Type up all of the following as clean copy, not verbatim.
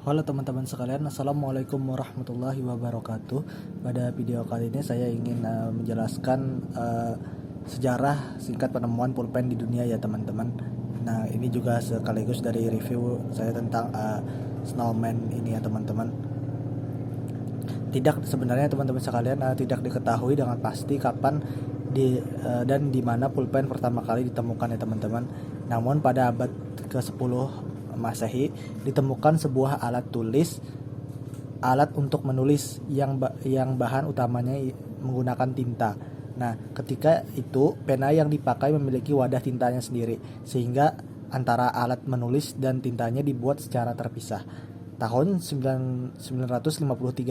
Halo teman-teman sekalian, Assalamualaikum warahmatullahi wabarakatuh. Pada video kali ini saya ingin menjelaskan sejarah singkat penemuan pulpen di dunia ya teman-teman. Nah, ini juga sekaligus dari review saya tentang snowman ini ya teman-teman. Tidak, sebenarnya teman-teman sekalian, tidak diketahui dengan pasti kapan dan di mana pulpen pertama kali ditemukan ya teman-teman. Namun pada abad ke-10 Masehi ditemukan sebuah alat untuk menulis yang bahan utamanya menggunakan tinta. Nah, ketika itu pena yang dipakai memiliki wadah tintanya sendiri, sehingga antara alat menulis dan tintanya dibuat secara terpisah. Tahun 953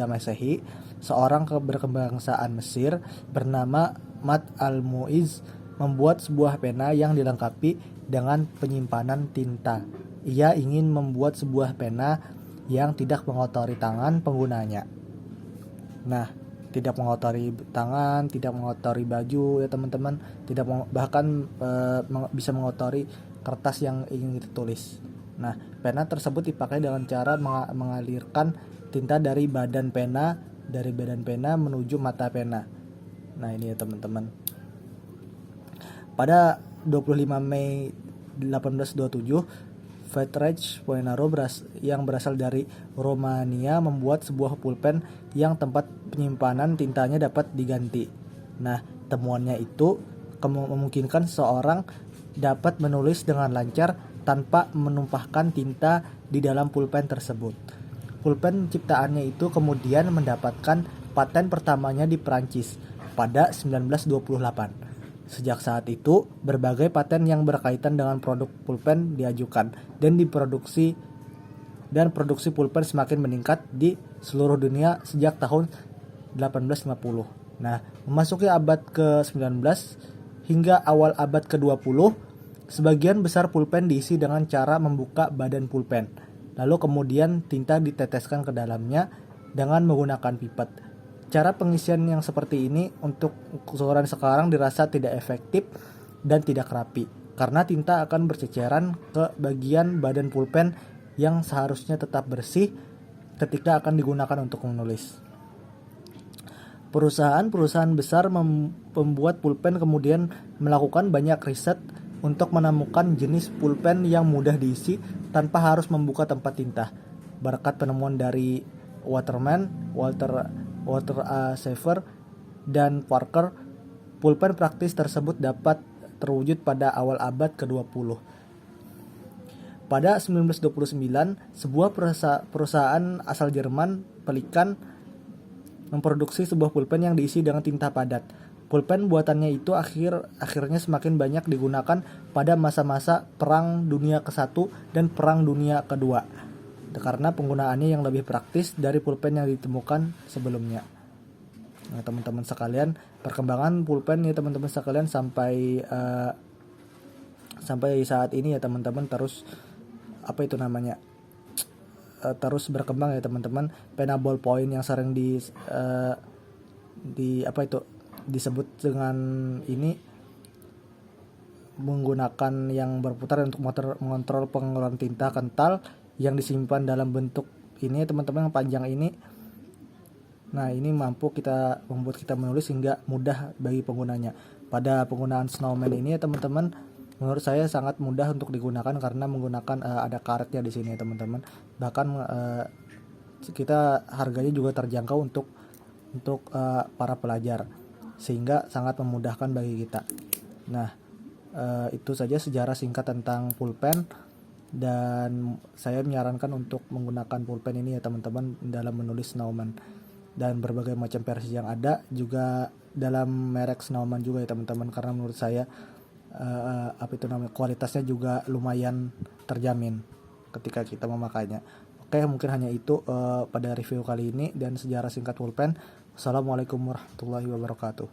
Masehi, seorang berkebangsaan Mesir bernama Mat al-Muiz membuat sebuah pena yang dilengkapi dengan penyimpanan tinta. Ia ingin membuat sebuah pena yang tidak mengotori tangan penggunanya. Nah, tidak mengotori tangan, tidak mengotori baju ya teman-teman, bahkan bisa mengotori kertas yang ingin ditulis. Nah, pena tersebut dipakai dengan cara mengalirkan tinta dari badan pena menuju mata pena. Nah, ini ya teman-teman. Pada 25 Mei 1827, Friedrich Poinarot yang berasal dari Romania membuat sebuah pulpen yang tempat penyimpanan tintanya dapat diganti. Nah, temuannya itu memungkinkan seseorang dapat menulis dengan lancar tanpa menumpahkan tinta di dalam pulpen tersebut. Pulpen ciptaannya itu kemudian mendapatkan paten pertamanya di Prancis pada 1928. Sejak saat itu, berbagai paten yang berkaitan dengan produk pulpen diajukan dan produksi pulpen semakin meningkat di seluruh dunia sejak tahun 1850. Nah, memasuki abad ke-19 hingga awal abad ke-20, sebagian besar pulpen diisi dengan cara membuka badan pulpen. Lalu kemudian tinta diteteskan ke dalamnya dengan menggunakan pipet. Cara pengisian yang seperti ini untuk ukuran sekarang dirasa tidak efektif dan tidak rapi, karena tinta akan berceceran ke bagian badan pulpen yang seharusnya tetap bersih ketika akan digunakan untuk menulis. Perusahaan-perusahaan besar membuat pulpen kemudian melakukan banyak riset untuk menemukan jenis pulpen yang mudah diisi tanpa harus membuka tempat tinta. Berkat penemuan dari Walter A. Shaver, dan Parker, pulpen praktis tersebut dapat terwujud pada awal abad ke-20. Pada 1929, sebuah perusahaan asal Jerman, Pelikan, memproduksi sebuah pulpen yang diisi dengan tinta padat. Pulpen buatannya itu akhirnya semakin banyak digunakan pada masa-masa Perang Dunia ke-1 dan Perang Dunia ke-2. Karena penggunaannya yang lebih praktis dari pulpen yang ditemukan sebelumnya. Nah, teman-teman sekalian, perkembangan pulpen ya teman-teman sekalian sampai saat ini ya teman-teman terus terus berkembang ya teman-teman. Pena ballpoint yang sering disebut dengan ini menggunakan yang berputar untuk mengontrol pengeluaran tinta kental yang disimpan dalam bentuk ini teman-teman yang panjang ini. Nah, ini mampu membuat kita menulis hingga mudah bagi penggunanya. Pada penggunaan snowman ini ya teman-teman, menurut saya sangat mudah untuk digunakan karena menggunakan ada karetnya di sini ya teman-teman. Bahkan kita harganya juga terjangkau untuk para pelajar, sehingga sangat memudahkan bagi kita. Nah, itu saja sejarah singkat tentang pulpen. Dan saya menyarankan untuk menggunakan pulpen ini ya teman-teman dalam menulis snowman, dan berbagai macam versi yang ada juga dalam merek snowman juga ya teman-teman, karena menurut saya kualitasnya juga lumayan terjamin ketika kita memakainya. Oke, mungkin hanya itu pada review kali ini dan sejarah singkat pulpen. Assalamualaikum warahmatullahi wabarakatuh.